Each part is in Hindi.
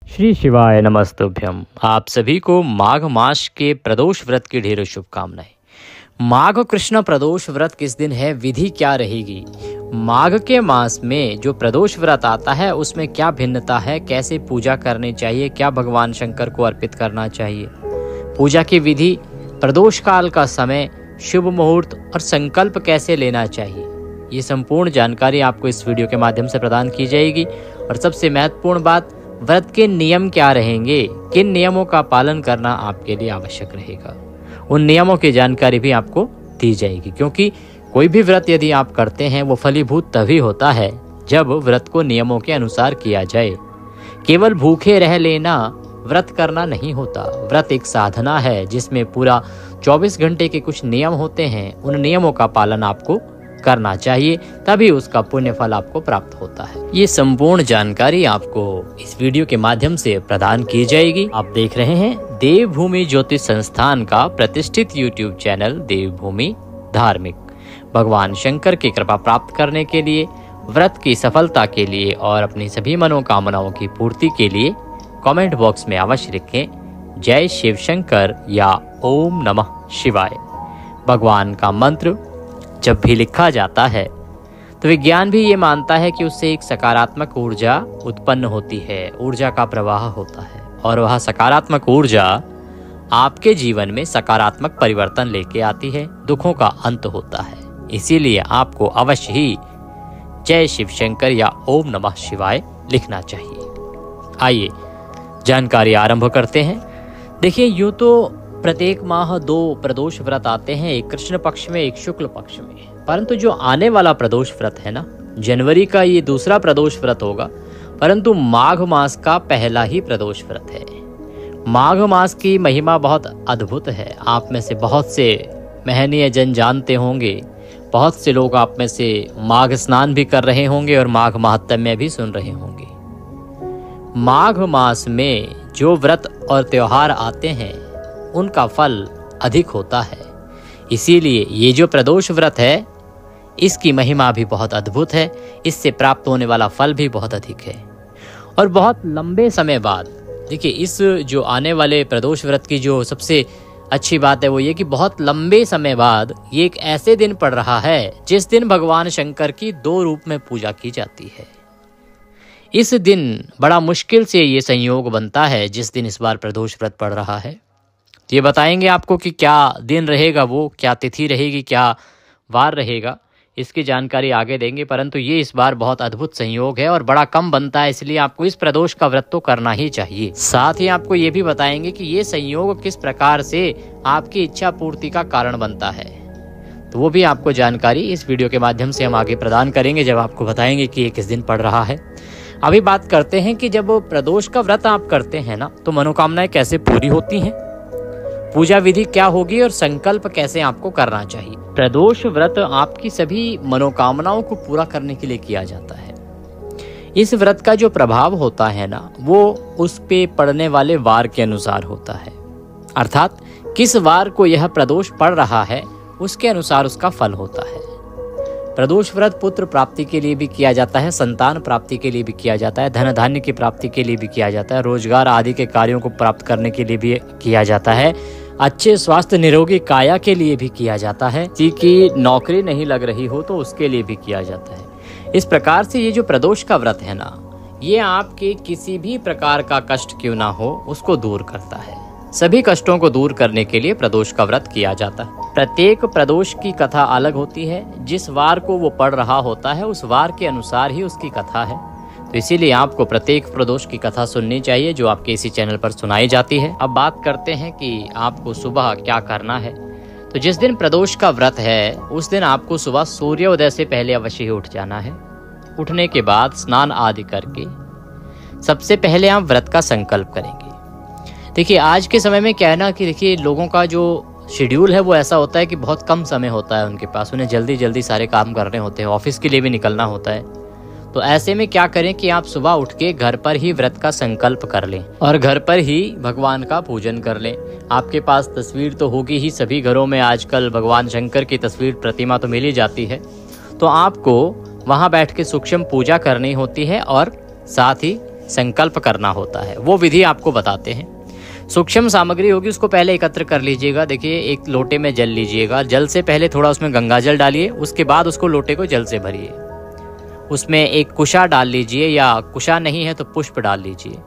श्री शिवाय नमस्तुभ्यम। आप सभी को माघ मास के प्रदोष व्रत की ढेरों शुभकामनाएं। माघ कृष्ण प्रदोष व्रत किस दिन है, विधि क्या रहेगी, माघ के मास में जो प्रदोष व्रत आता है उसमें क्या भिन्नता है, कैसे पूजा करनी चाहिए, क्या भगवान शंकर को अर्पित करना चाहिए, पूजा की विधि, प्रदोष काल का समय, शुभ मुहूर्त और संकल्प कैसे लेना चाहिए, ये संपूर्ण जानकारी आपको इस वीडियो के माध्यम से प्रदान की जाएगी। और सबसे महत्वपूर्ण बात, व्रत के नियम क्या रहेंगे, किन नियमों का पालन करना आपके लिए आवश्यक रहेगा, उन नियमों की जानकारी भी आपको दी जाएगी। क्योंकि कोई भी व्रत यदि आप करते हैं वो फलीभूत तभी होता है जब व्रत को नियमों के अनुसार किया जाए। केवल भूखे रह लेना व्रत करना नहीं होता। व्रत एक साधना है जिसमें पूरा 24 घंटे के कुछ नियम होते हैं। उन नियमों का पालन आपको करना चाहिए, तभी उसका पुण्य फल आपको प्राप्त होता है। ये संपूर्ण जानकारी आपको इस वीडियो के माध्यम से प्रदान की जाएगी। आप देख रहे हैं देवभूमि ज्योतिष संस्थान का प्रतिष्ठित YouTube चैनल देवभूमि धार्मिक। भगवान शंकर की कृपा प्राप्त करने के लिए, व्रत की सफलता के लिए और अपनी सभी मनोकामनाओं की पूर्ति के लिए कमेंट बॉक्स में अवश्य लिखें जय शिव शंकर या ओम नमः शिवाय। भगवान का मंत्र जब भी लिखा जाता है तो विज्ञान भी ये मानता है कि उससे एक सकारात्मक ऊर्जा उत्पन्न होती है, ऊर्जा का प्रवाह होता है और वह सकारात्मक ऊर्जा आपके जीवन में सकारात्मक परिवर्तन लेके आती है, दुखों का अंत होता है। इसीलिए आपको अवश्य ही जय शिव शंकर या ओम नमः शिवाय लिखना चाहिए। आइए जानकारी आरंभ करते हैं। देखिए, यूँ तो प्रत्येक माह 2 प्रदोष व्रत आते हैं, एक कृष्ण पक्ष में एक शुक्ल पक्ष में। परंतु जो आने वाला प्रदोष व्रत है ना, जनवरी का ये दूसरा प्रदोष व्रत होगा, परंतु माघ मास का पहला ही प्रदोष व्रत है। माघ मास की महिमा बहुत अद्भुत है। आप में से बहुत से महनीय जन जानते होंगे, बहुत से लोग आप में से माघ स्नान भी कर रहे होंगे और माघ महात्म्य भी सुन रहे होंगे। माघ मास में जो व्रत और त्योहार आते हैं उनका फल अधिक होता है। इसीलिए ये जो प्रदोष व्रत है इसकी महिमा भी बहुत अद्भुत है, इससे प्राप्त होने वाला फल भी बहुत अधिक है। और बहुत लंबे समय बाद, देखिए, इस जो आने वाले प्रदोष व्रत की जो सबसे अच्छी बात है वो ये कि बहुत लंबे समय बाद ये एक ऐसे दिन पड़ रहा है जिस दिन भगवान शंकर की 2 रूप में पूजा की जाती है। इस दिन बड़ा मुश्किल से ये संयोग बनता है जिस दिन इस बार प्रदोष व्रत पड़ रहा है। ये बताएंगे आपको कि क्या दिन रहेगा, वो क्या तिथि रहेगी, क्या वार रहेगा, इसकी जानकारी आगे देंगे। परंतु ये इस बार बहुत अद्भुत संयोग है और बड़ा कम बनता है, इसलिए आपको इस प्रदोष का व्रत तो करना ही चाहिए। साथ ही आपको ये भी बताएंगे कि ये संयोग किस प्रकार से आपकी इच्छा पूर्ति का कारण बनता है, तो वो भी आपको जानकारी इस वीडियो के माध्यम से हम आगे प्रदान करेंगे, जब आपको बताएंगे कि ये किस दिन पड़ रहा है। अभी बात करते हैं कि जब प्रदोष का व्रत आप करते हैं ना, तो मनोकामनाएं कैसे पूरी होती हैं, पूजा विधि क्या होगी और संकल्प कैसे आपको करना चाहिए। प्रदोष व्रत आपकी सभी मनोकामनाओं को पूरा करने के लिए किया जाता है। इस व्रत का जो प्रभाव होता है ना, वो उस पे पड़ने वाले वार के अनुसार होता है। अर्थात किस वार को यह प्रदोष पड़ रहा है उसके अनुसार उसका फल होता है। प्रदोष व्रत पुत्र प्राप्ति के लिए भी किया जाता है, संतान प्राप्ति के लिए भी किया जाता है, धन धान्य की प्राप्ति के लिए भी किया जाता है, रोजगार आदि के कार्यों को प्राप्त करने के लिए भी किया जाता है, अच्छे स्वास्थ्य निरोगी काया के लिए भी किया जाता है, किसी की नौकरी नहीं लग रही हो तो उसके लिए भी किया जाता है। इस प्रकार से ये जो प्रदोष का व्रत है ना, ये आपके किसी भी प्रकार का कष्ट क्यों ना हो उसको दूर करता है। सभी कष्टों को दूर करने के लिए प्रदोष का व्रत किया जाता है। प्रत्येक प्रदोष की कथा अलग होती है, जिस वार को वो पड़ रहा होता है उस वार के अनुसार ही उसकी कथा है। तो इसीलिए आपको प्रत्येक प्रदोष की कथा सुननी चाहिए जो आपके इसी चैनल पर सुनाई जाती है। अब बात करते हैं कि आपको सुबह क्या करना है। तो जिस दिन प्रदोष का व्रत है उस दिन आपको सुबह सूर्योदय से पहले अवश्य ही उठ जाना है। उठने के बाद स्नान आदि करके सबसे पहले आप व्रत का संकल्प करेंगे। देखिए, आज के समय में क्या है ना कि देखिए, लोगों का जो शेड्यूल है वो ऐसा होता है कि बहुत कम समय होता है उनके पास, उन्हें जल्दी जल्दी सारे काम करने होते हैं, ऑफिस के लिए भी निकलना होता है। तो ऐसे में क्या करें कि आप सुबह उठ के घर पर ही व्रत का संकल्प कर लें और घर पर ही भगवान का पूजन कर लें। आपके पास तस्वीर तो होगी ही, सभी घरों में आजकल भगवान शंकर की तस्वीर प्रतिमा तो मिल ही जाती है। तो आपको वहां बैठ के सूक्ष्म पूजा करनी होती है और साथ ही संकल्प करना होता है, वो विधि आपको बताते हैं। सूक्ष्म सामग्री होगी उसको पहले एकत्र कर लीजिएगा। देखिए, एक लोटे में जल लीजिएगा, जल से पहले थोड़ा उसमें गंगा जल डालिए, उसके बाद उसको लोटे को जल से भरिए। उसमें एक कुशा डाल लीजिए, या कुशा नहीं है तो पुष्प डाल लीजिए।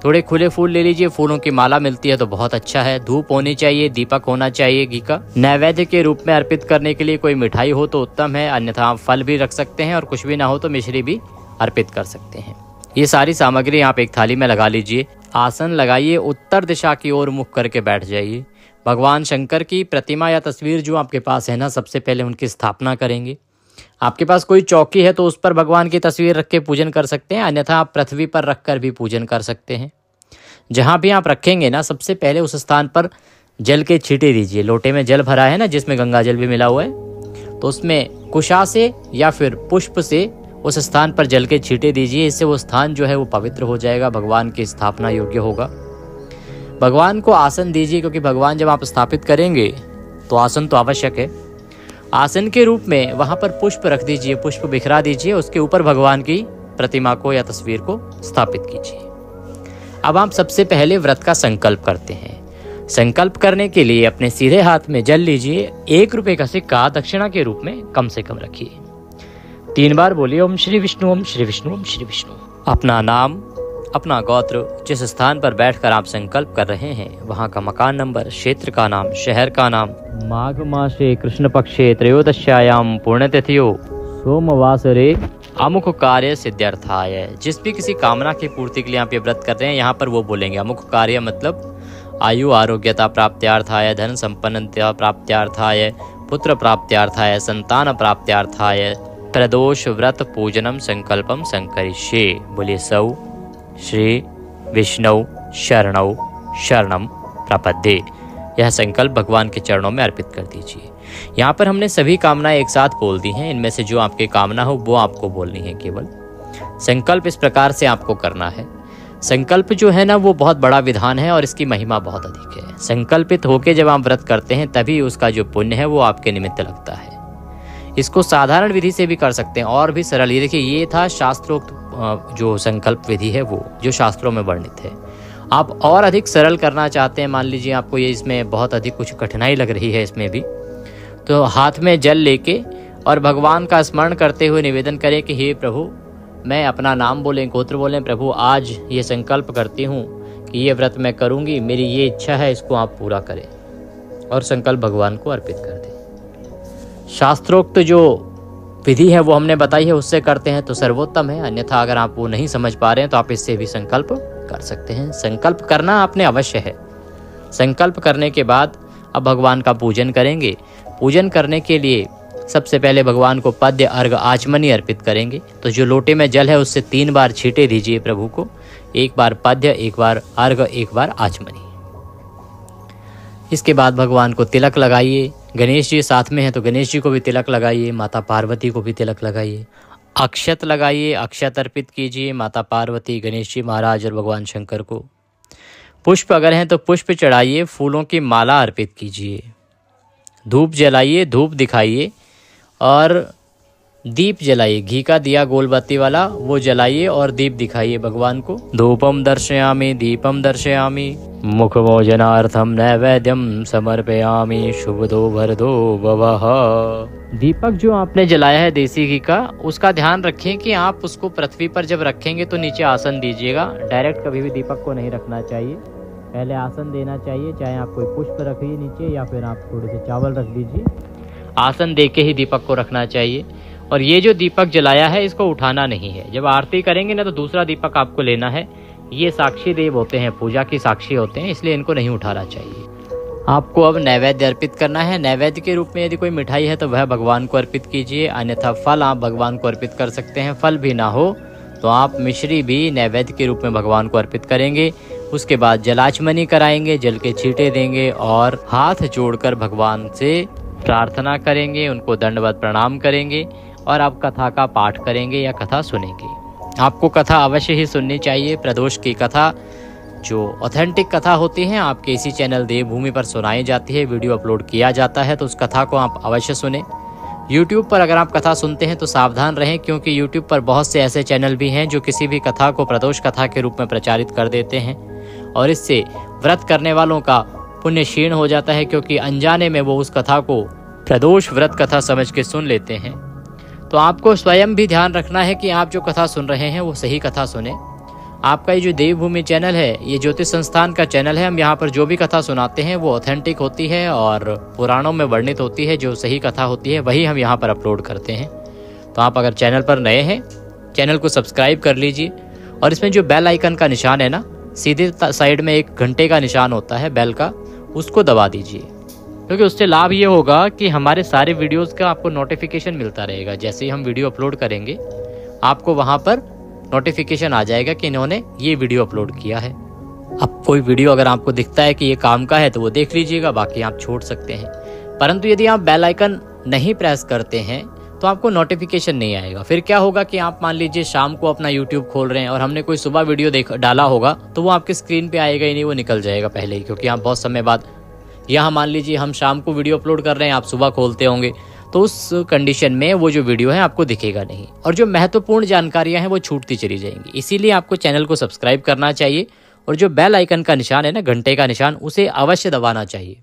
थोड़े खुले फूल ले लीजिए, फूलों की माला मिलती है तो बहुत अच्छा है। धूप होनी चाहिए, दीपक होना चाहिए घी का। नैवेद्य के रूप में अर्पित करने के लिए कोई मिठाई हो तो उत्तम है, अन्यथा आप फल भी रख सकते हैं, और कुछ भी ना हो तो मिश्री भी अर्पित कर सकते हैं। ये सारी सामग्री आप एक थाली में लगा लीजिए। आसन लगाइए, उत्तर दिशा की ओर मुख करके बैठ जाइए। भगवान शंकर की प्रतिमा या तस्वीर जो आपके पास है ना, सबसे पहले उनकी स्थापना करेंगे। आपके पास कोई चौकी है तो उस पर भगवान की तस्वीर रख के पूजन कर सकते हैं, अन्यथा आप पृथ्वी पर रख कर भी पूजन कर सकते हैं। जहाँ भी आप रखेंगे ना, सबसे पहले उस स्थान पर जल के छींटे दीजिए। लोटे में जल भरा है ना, जिसमें गंगा जल भी मिला हुआ है, तो उसमें कुशा से या फिर पुष्प से उस स्थान पर जल के छींटे दीजिए। इससे वो स्थान जो है वो पवित्र हो जाएगा, भगवान की स्थापना योग्य होगा। भगवान को आसन दीजिए, क्योंकि भगवान जब आप स्थापित करेंगे तो आसन तो आवश्यक है। आसन के रूप में वहाँ पर पुष्प रख दीजिए, पुष्प बिखरा दीजिए, उसके ऊपर भगवान की प्रतिमा को या तस्वीर को स्थापित कीजिए। अब आप सबसे पहले व्रत का संकल्प करते हैं। संकल्प करने के लिए अपने सीधे हाथ में जल लीजिए। 1 रुपए का सिक्का दक्षिणा के रूप में कम से कम रखिए। 3 बार बोलिए ओम श्री विष्णु, ओम श्री विष्णु, ओम श्री विष्णु। अपना नाम, अपना गोत्र, जिस स्थान पर बैठकर आप संकल्प कर रहे हैं वहां का मकान नंबर, क्षेत्र का नाम, शहर का नाम। माघ मासे कृष्ण पक्षे त्रयोदश्यायाम पुण्यतिथियो सोमवासरे अमुक कार्य सिद्ध्यर्थाय। जिस भी किसी कामना की पूर्ति के लिए आप ये व्रत कर रहे हैं, यहाँ पर वो बोलेंगे अमुक कार्य, मतलब आयु आरोग्यता प्राप्त्यार्थाय, धन संपन्नता प्राप्त्यार्थाय, पुत्र प्राप्त्यार्थाय, संतान प्राप्त्यार्थाय प्रदोष व्रत पूजनम संकल्पम संकरिष्ये। बोलिए सौ श्री विष्णु शरणौ शरणम प्रपद्ये। यह संकल्प भगवान के चरणों में अर्पित कर दीजिए। यहाँ पर हमने सभी कामनाएं एक साथ बोल दी हैं। इनमें से जो आपकी कामना हो वो आपको बोलनी है केवल। संकल्प इस प्रकार से आपको करना है। संकल्प जो है ना, वो बहुत बड़ा विधान है और इसकी महिमा बहुत अधिक है। संकल्पित होकर जब आप व्रत करते हैं तभी उसका जो पुण्य है वो आपके निमित्त लगता है। इसको साधारण विधि से भी कर सकते हैं और भी सरल। ये देखिए, ये था शास्त्रोक्त जो संकल्प विधि है वो जो शास्त्रों में वर्णित है। आप और अधिक सरल करना चाहते हैं, मान लीजिए आपको ये इसमें बहुत अधिक कुछ कठिनाई लग रही है इसमें भी, तो हाथ में जल लेके और भगवान का स्मरण करते हुए निवेदन करें कि हे प्रभु, मैं अपना नाम बोलें, गोत्र बोलें, प्रभु आज ये संकल्प करती हूँ कि ये व्रत मैं करूँगी, मेरी ये इच्छा है, इसको आप पूरा करें, और संकल्प भगवान को अर्पित कर दें। शास्त्रोक्त जो विधि है वो हमने बताई है, उससे करते हैं तो सर्वोत्तम है। अन्यथा अगर आप वो नहीं समझ पा रहे हैं तो आप इससे भी संकल्प कर सकते हैं। संकल्प करना आपने अवश्य है। संकल्प करने के बाद अब भगवान का पूजन करेंगे। पूजन करने के लिए सबसे पहले भगवान को पद्य, अर्घ, आचमनी अर्पित करेंगे। तो जो लोटे में जल है उससे 3 बार छींटे दीजिए प्रभु को। 1 बार पद्य, 1 बार अर्घ, 1 बार आचमनी। इसके बाद भगवान को तिलक लगाइए। गणेश जी साथ में हैं तो गणेश जी को भी तिलक लगाइए, माता पार्वती को भी तिलक लगाइए। अक्षत लगाइए, अक्षत अर्पित कीजिए माता पार्वती, गणेश जी महाराज और भगवान शंकर को। पुष्प अगर हैं तो पुष्प चढ़ाइए, फूलों की माला अर्पित कीजिए। धूप जलाइए, धूप दिखाइए, और दीप जलाइए। घी का दिया गोलबत्ती वाला वो जलाइए और दीप दिखाइए भगवान को। धूपम दर्शयामि दीपम दर्शयामि मुखभोजनार्थम नैवेद्यम समर्पयामि शुभदो वरदो भवः। दीपक जो आपने जलाया है देसी घी का, उसका ध्यान रखें कि आप उसको पृथ्वी पर जब रखेंगे तो नीचे आसन दीजिएगा। डायरेक्ट कभी भी दीपक को नहीं रखना चाहिए, पहले आसन देना चाहिए। चाहे आप कोई पुष्प रखिए नीचे या फिर आप थोड़े से चावल रख दीजिए। आसन दे के ही दीपक को रखना चाहिए। और ये जो दीपक जलाया है इसको उठाना नहीं है। जब आरती करेंगे ना तो दूसरा दीपक आपको लेना है। ये साक्षी देव होते हैं, पूजा की साक्षी होते हैं, इसलिए इनको नहीं उठाना चाहिए। आपको अब नैवेद्य अर्पित करना है। नैवेद्य के रूप में यदि कोई मिठाई है तो वह भगवान को अर्पित कीजिए, अन्यथा फल आप भगवान को अर्पित कर सकते हैं। फल भी ना हो तो आप मिश्री भी नैवेद्य के रूप में भगवान को अर्पित करेंगे। उसके बाद जलाचमनी कराएंगे, जल के छींटे देंगे और हाथ जोड़कर भगवान से प्रार्थना करेंगे, उनको दंडवत प्रणाम करेंगे और आप कथा का पाठ करेंगे या कथा सुनेंगे। आपको कथा अवश्य ही सुननी चाहिए। प्रदोष की कथा जो ऑथेंटिक कथा होती है आपके इसी चैनल देवभूमि पर सुनाई जाती है, वीडियो अपलोड किया जाता है, तो उस कथा को आप अवश्य सुने। YouTube पर अगर आप कथा सुनते हैं तो सावधान रहें, क्योंकि YouTube पर बहुत से ऐसे चैनल भी हैं जो किसी भी कथा को प्रदोष कथा के रूप में प्रचारित कर देते हैं और इससे व्रत करने वालों का पुण्य क्षीण हो जाता है, क्योंकि अनजाने में वो उस कथा को प्रदोष व्रत कथा समझ के सुन लेते हैं। तो आपको स्वयं भी ध्यान रखना है कि आप जो कथा सुन रहे हैं वो सही कथा सुने। आपका ये जो देवभूमि चैनल है, ये ज्योतिष संस्थान का चैनल है। हम यहाँ पर जो भी कथा सुनाते हैं वो ऑथेंटिक होती है और पुराणों में वर्णित होती है। जो सही कथा होती है वही हम यहाँ पर अपलोड करते हैं। तो आप अगर चैनल पर नए हैं, चैनल को सब्सक्राइब कर लीजिए और इसमें जो बेल आइकन का निशान है ना, सीधे साइड में एक घंटे का निशान होता है बेल का, उसको दबा दीजिए, क्योंकि उससे लाभ ये होगा कि हमारे सारे वीडियोस का आपको नोटिफिकेशन मिलता रहेगा। जैसे ही हम वीडियो अपलोड करेंगे आपको वहाँ पर नोटिफिकेशन आ जाएगा कि इन्होंने ये वीडियो अपलोड किया है। अब कोई वीडियो अगर आपको दिखता है कि ये काम का है तो वो देख लीजिएगा, बाकी आप छोड़ सकते हैं। परंतु यदि आप बेल आइकन नहीं प्रेस करते हैं तो आपको नोटिफिकेशन नहीं आएगा। फिर क्या होगा कि आप मान लीजिए शाम को अपना यूट्यूब खोल रहे हैं और हमने कोई सुबह वीडियो डाला होगा तो वो आपके स्क्रीन पे आएगा ही नहीं, वो निकल जाएगा पहले ही, क्योंकि आप बहुत समय बाद, यहाँ मान लीजिए हम शाम को वीडियो अपलोड कर रहे हैं, आप सुबह खोलते होंगे, तो उस कंडीशन में वो जो वीडियो है आपको दिखेगा नहीं और जो महत्वपूर्ण जानकारियां हैं वो छूटती चली जाएंगी। इसीलिए आपको चैनल को सब्सक्राइब करना चाहिए और जो बेल आइकन का निशान है ना, घंटे का निशान, उसे अवश्य दबाना चाहिए,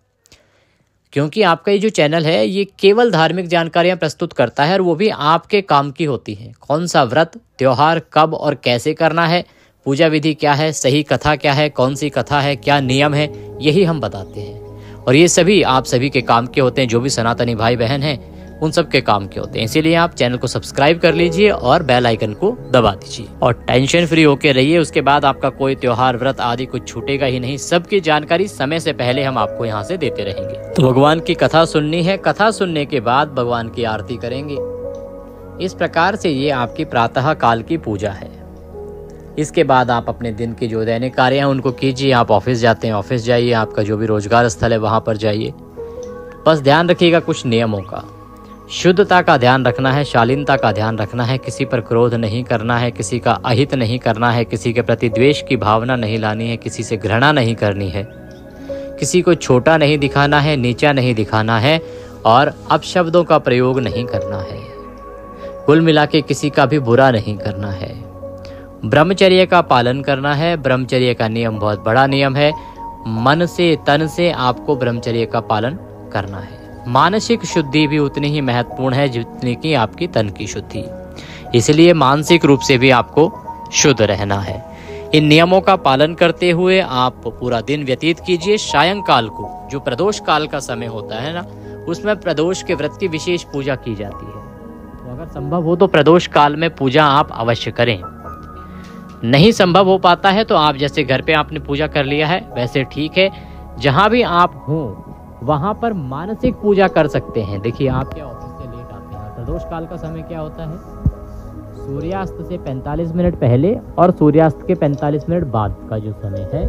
क्योंकि आपका ये जो चैनल है ये केवल धार्मिक जानकारियां प्रस्तुत करता है और वो भी आपके काम की होती हैं। कौन सा व्रत त्योहार कब और कैसे करना है, पूजा विधि क्या है, सही कथा क्या है, कौन सी कथा है, क्या नियम है, यही हम बताते हैं और ये सभी आप सभी के काम के होते हैं। जो भी सनातनी भाई बहन हैं उन सब के काम के होते हैं। इसीलिए आप चैनल को सब्सक्राइब कर लीजिए और बेल आइकन को दबा दीजिए और टेंशन फ्री होके रहिए। उसके बाद आपका कोई त्योहार व्रत आदि कुछ छूटेगा ही नहीं। सबकी जानकारी समय से पहले हम आपको यहाँ से देते रहेंगे। तो भगवान की कथा सुननी है, कथा सुनने के बाद भगवान की आरती करेंगे। इस प्रकार से ये आपकी प्रातः काल की पूजा है। इसके बाद आप अपने दिन के जो दैनिक कार्य हैं उनको कीजिए। आप ऑफिस जाते हैं ऑफिस जाइए, आपका जो भी रोजगार स्थल है वहाँ पर जाइए। बस ध्यान रखिएगा कुछ नियमों का, शुद्धता का ध्यान रखना है, शालीनता का ध्यान रखना है, किसी पर क्रोध नहीं करना है, किसी का अहित नहीं करना है, किसी के प्रति द्वेष की भावना नहीं लानी है, किसी से घृणा नहीं करनी है, किसी को छोटा नहीं दिखाना है, नीचा नहीं दिखाना है और अपशब्दों का प्रयोग नहीं करना है। कुल मिला के किसी का भी बुरा नहीं करना है। ब्रह्मचर्य का पालन करना है। ब्रह्मचर्य का नियम बहुत बड़ा नियम है। मन से तन से आपको ब्रह्मचर्य का पालन करना है। मानसिक शुद्धि भी उतनी ही महत्वपूर्ण है जितनी कि आपकी तन की शुद्धि, इसलिए मानसिक रूप से भी आपको शुद्ध रहना है। इन नियमों का पालन करते हुए आप पूरा दिन व्यतीत कीजिए। सायंकाल को जो प्रदोष काल का समय होता है ना, उसमें प्रदोष के व्रत की विशेष पूजा की जाती है। तो अगर संभव हो तो प्रदोष काल में पूजा आप अवश्य करें। नहीं संभव हो पाता है तो आप जैसे घर पे आपने पूजा कर लिया है वैसे ठीक है, जहां भी आप हो वहां पर मानसिक पूजा कर सकते हैं। देखिए आप क्या ऑफिस से लेट आते हैं, प्रदोष काल का समय क्या होता है, सूर्यास्त से 45 मिनट पहले और सूर्यास्त के 45 मिनट बाद का जो समय है,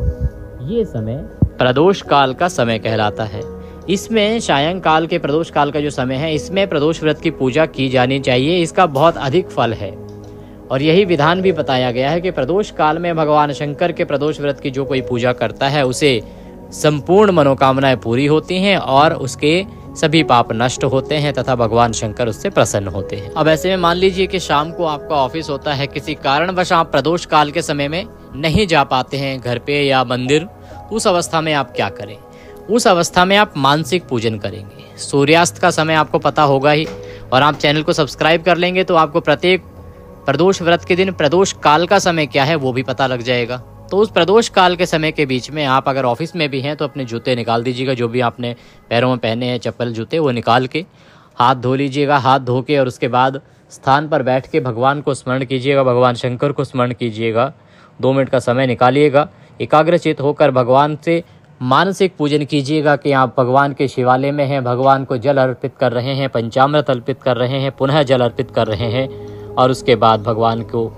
ये समय प्रदोष काल का समय कहलाता है। इसमें सायंकाल के प्रदोष काल का जो समय है, इसमें प्रदोष व्रत की पूजा की जानी चाहिए। इसका बहुत अधिक फल है और यही विधान भी बताया गया है कि प्रदोष काल में भगवान शंकर के प्रदोष व्रत की जो कोई पूजा करता है उसे संपूर्ण मनोकामनाएं पूरी होती हैं और उसके सभी पाप नष्ट होते हैं तथा भगवान शंकर उससे प्रसन्न होते हैं। अब ऐसे में मान लीजिए कि शाम को आपका ऑफिस होता है, किसी कारणवश आप प्रदोष काल के समय में नहीं जा पाते हैं घर पे या मंदिर, उस अवस्था में आप क्या करें? उस अवस्था में आप मानसिक पूजन करेंगे। सूर्यास्त का समय आपको पता होगा ही और आप चैनल को सब्सक्राइब कर लेंगे तो आपको प्रत्येक प्रदोष व्रत के दिन प्रदोष काल का समय क्या है वो भी पता लग जाएगा। तो उस प्रदोष काल के समय के बीच में आप अगर ऑफिस में भी हैं तो अपने जूते निकाल दीजिएगा, जो भी आपने पैरों में पहने हैं चप्पल जूते, वो निकाल के हाथ धो लीजिएगा। हाथ धो के और उसके बाद स्थान पर बैठ के भगवान को स्मरण कीजिएगा, भगवान शंकर को स्मरण कीजिएगा। 2 मिनट का समय निकालिएगा, एकाग्रचित होकर भगवान से मानसिक पूजन कीजिएगा कि आप भगवान के शिवालय में हैं, भगवान को जल अर्पित कर रहे हैं, पंचामृत अर्पित कर रहे हैं, पुनः जल अर्पित कर रहे हैं और उसके बाद भगवान को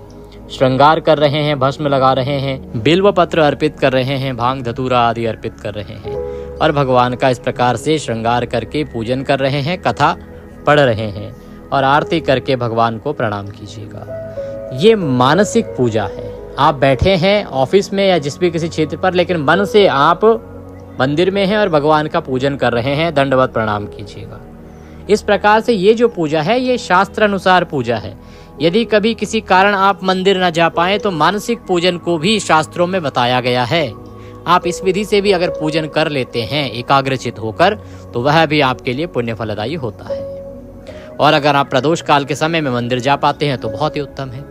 श्रृंगार कर रहे हैं, भस्म लगा रहे हैं, बिल्व पत्र अर्पित कर रहे हैं, भांग धतूरा आदि अर्पित कर रहे हैं और भगवान का इस प्रकार से श्रृंगार करके पूजन कर रहे हैं, कथा पढ़ रहे हैं और आरती करके भगवान को प्रणाम कीजिएगा। ये मानसिक पूजा है। आप बैठे हैं ऑफिस में या जिस भी किसी क्षेत्र पर, लेकिन मन से आप मंदिर में हैं और भगवान का पूजन कर रहे हैं, दंडवत प्रणाम कीजिएगा। इस प्रकार से ये जो पूजा है ये शास्त्र अनुसार पूजा है। यदि कभी किसी कारण आप मंदिर न जा पाए तो मानसिक पूजन को भी शास्त्रों में बताया गया है। आप इस विधि से भी अगर पूजन कर लेते हैं एकाग्रचित होकर तो वह भी आपके लिए पुण्य फलदायी होता है। और अगर आप प्रदोष काल के समय में मंदिर जा पाते हैं तो बहुत ही उत्तम है।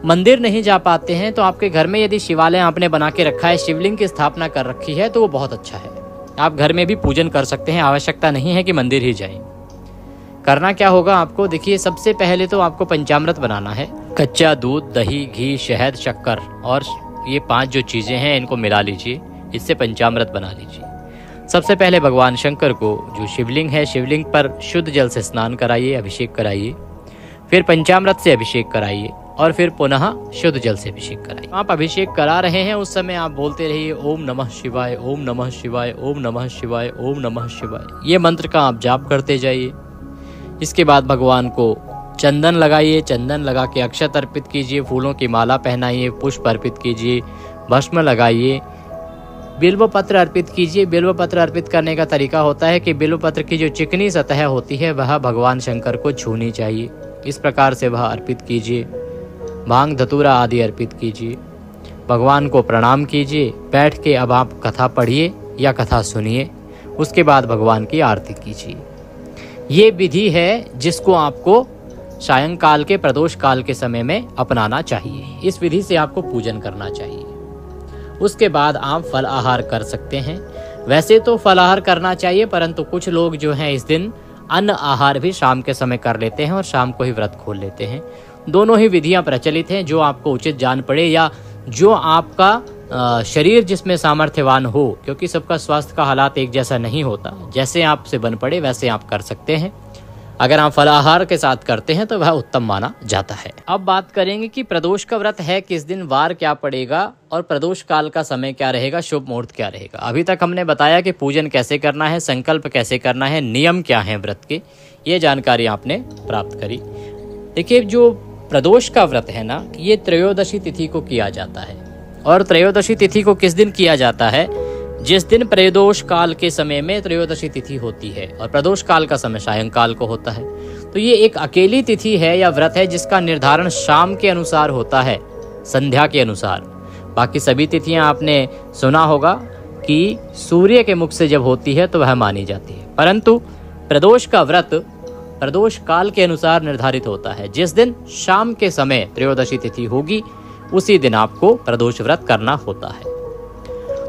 मंदिर नहीं जा पाते हैं तो आपके घर में यदि शिवालय आपने बना के रखा है, शिवलिंग की स्थापना कर रखी है तो वो बहुत अच्छा है। आप घर में भी पूजन कर सकते हैं, आवश्यकता नहीं है कि मंदिर ही जाएं। करना क्या होगा आपको, देखिए सबसे पहले तो आपको पंचामृत बनाना है। कच्चा दूध, दही, घी, शहद, शक्कर और ये 5 जो चीजें हैं इनको मिला लीजिए, इससे पंचामृत बना लीजिए। सबसे पहले भगवान शंकर को जो शिवलिंग है, शिवलिंग पर शुद्ध जल से स्नान कराइए, अभिषेक कराइए, फिर पंचामृत से अभिषेक कराइए और फिर पुनः शुद्ध जल से अभिषेक कराइए। आप अभिषेक करा रहे हैं उस समय आप बोलते रहिए ओम नमः शिवाय, ओम नमः शिवाय, ओम नमः शिवाय, ओम नमः शिवाय। ये मंत्र का आप जाप करते जाइए। इसके बाद भगवान को चंदन लगाइए, चंदन लगा के अक्षत अर्पित कीजिए, फूलों की माला पहनाइए, पुष्प अर्पित कीजिए, भस्म लगाइए, बिल्व पत्र अर्पित कीजिए। बिल्व पत्र अर्पित करने का तरीका होता है कि बिल्व पत्र की जो चिकनी सतह होती है वह भगवान शंकर को छूनी चाहिए। इस प्रकार से वह अर्पित कीजिए। भांग धतूरा आदि अर्पित कीजिए, भगवान को प्रणाम कीजिए। बैठ के अब आप कथा पढ़िए या कथा सुनिए, उसके बाद भगवान की आरती कीजिए। ये विधि है जिसको आपको सायंकाल के प्रदोष काल के समय में अपनाना चाहिए। इस विधि से आपको पूजन करना चाहिए। उसके बाद आप फल आहार कर सकते हैं। वैसे तो फल आहार करना चाहिए, परंतु कुछ लोग जो हैं इस दिन अन्न आहार भी शाम के समय कर लेते हैं और शाम को ही व्रत खोल लेते हैं। दोनों ही विधियां प्रचलित हैं, जो आपको उचित जान पड़े या जो आपका शरीर जिसमें सामर्थ्यवान हो, क्योंकि सबका स्वास्थ्य का हालात एक जैसा नहीं होता। जैसे आपसे बन पड़े वैसे आप कर सकते हैं। अगर आप फलाहार के साथ करते हैं तो वह उत्तम माना जाता है। अब बात करेंगे कि प्रदोष का व्रत है किस दिन, वार क्या पड़ेगा और प्रदोष काल का समय क्या रहेगा, शुभ मुहूर्त क्या रहेगा। अभी तक हमने बताया कि पूजन कैसे करना है, संकल्प कैसे करना है, नियम क्या है व्रत के, ये जानकारी आपने प्राप्त करी। देखिए जो प्रदोष का व्रत है ना, ये त्रयोदशी तिथि को किया जाता है। और त्रयोदशी तिथि को किस दिन किया जाता है, जिस दिन प्रदोष काल के समय में त्रयोदशी तिथि होती है और प्रदोष काल का समय सायंकाल को होता है। तो ये एक अकेली तिथि है या व्रत है जिसका निर्धारण शाम के अनुसार होता है, संध्या के अनुसार। बाकी सभी तिथियां आपने सुना होगा कि सूर्य के मुख से जब होती है तो वह मानी जाती है, परंतु प्रदोष का व्रत प्रदोष काल के अनुसार निर्धारित होता है। जिस दिन शाम के समय त्रयोदशी तिथि होगी उसी दिन आपको प्रदोष व्रत करना होता है।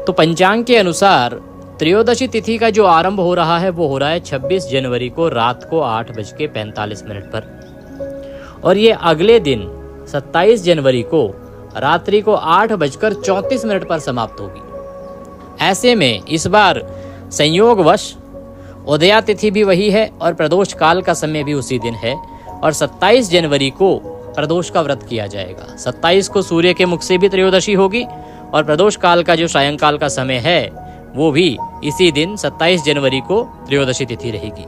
तो पंचांग के अनुसार त्रयोदशी तिथि का जो आरंभ हो रहा है वो हो रहा है 26 जनवरी को रात को 8:45 पर, और ये अगले दिन 27 जनवरी को रात्रि को 8:34 पर समाप्त होगी। ऐसे में इस बार संयोगवश उदया तिथि भी वही है और प्रदोष काल का समय भी उसी दिन है, और 27 जनवरी को प्रदोष का व्रत किया जाएगा। 27 को सूर्य के मुख से भी त्रयोदशी होगी और प्रदोष काल का जो सायंकाल का समय है वो भी इसी दिन 27 जनवरी को त्रयोदशी तिथि रहेगी।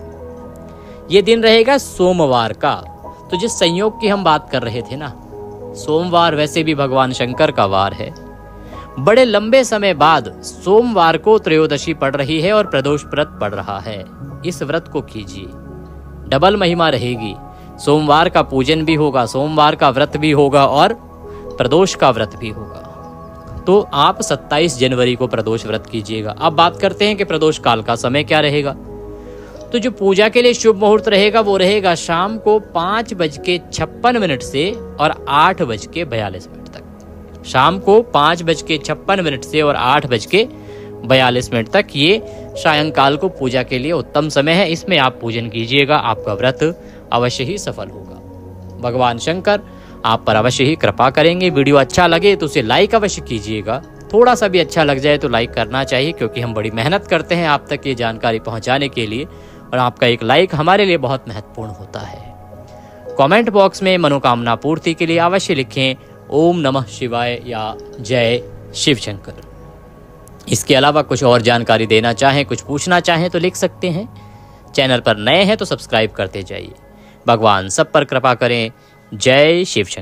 ये दिन रहेगा सोमवार का। तो जिस संयोग की हम बात कर रहे थे ना, सोमवार वैसे भी भगवान शंकर का वार है। बड़े लंबे समय बाद सोमवार को त्रयोदशी पड़ रही है और प्रदोष व्रत पड़ रहा है। इस व्रत को कीजिए, डबल महिमा रहेगी। सोमवार का पूजन भी होगा, सोमवार का व्रत भी होगा और प्रदोष का व्रत भी होगा। तो आप 27 जनवरी को प्रदोष व्रत कीजिएगा। अब बात करते हैं कि प्रदोष काल का समय क्या रहेगा। तो जो पूजा के लिए शुभ मुहूर्त रहेगा वो रहेगा शाम को 5:56 से और 8:42 तक। शाम को 5:56 से और 8:42 तक ये सायंकाल को पूजा के लिए उत्तम समय है। इसमें आप पूजन कीजिएगा, आपका व्रत अवश्य ही सफल होगा। भगवान शंकर आप पर अवश्य ही कृपा करेंगे। वीडियो अच्छा लगे तो उसे लाइक अवश्य कीजिएगा। थोड़ा सा भी अच्छा लग जाए तो लाइक करना चाहिए, क्योंकि हम बड़ी मेहनत करते हैं आप तक ये जानकारी पहुंचाने के लिए, और आपका एक लाइक हमारे लिए बहुत महत्वपूर्ण होता है। कमेंट बॉक्स में मनोकामना पूर्ति के लिए अवश्य लिखें ओम नमः शिवाय या जय शिव शंकर। इसके अलावा कुछ और जानकारी देना चाहें, कुछ पूछना चाहें तो लिख सकते हैं। चैनल पर नए हैं तो सब्सक्राइब करते जाइए। भगवान सब पर कृपा करें। जय शिव शंकर।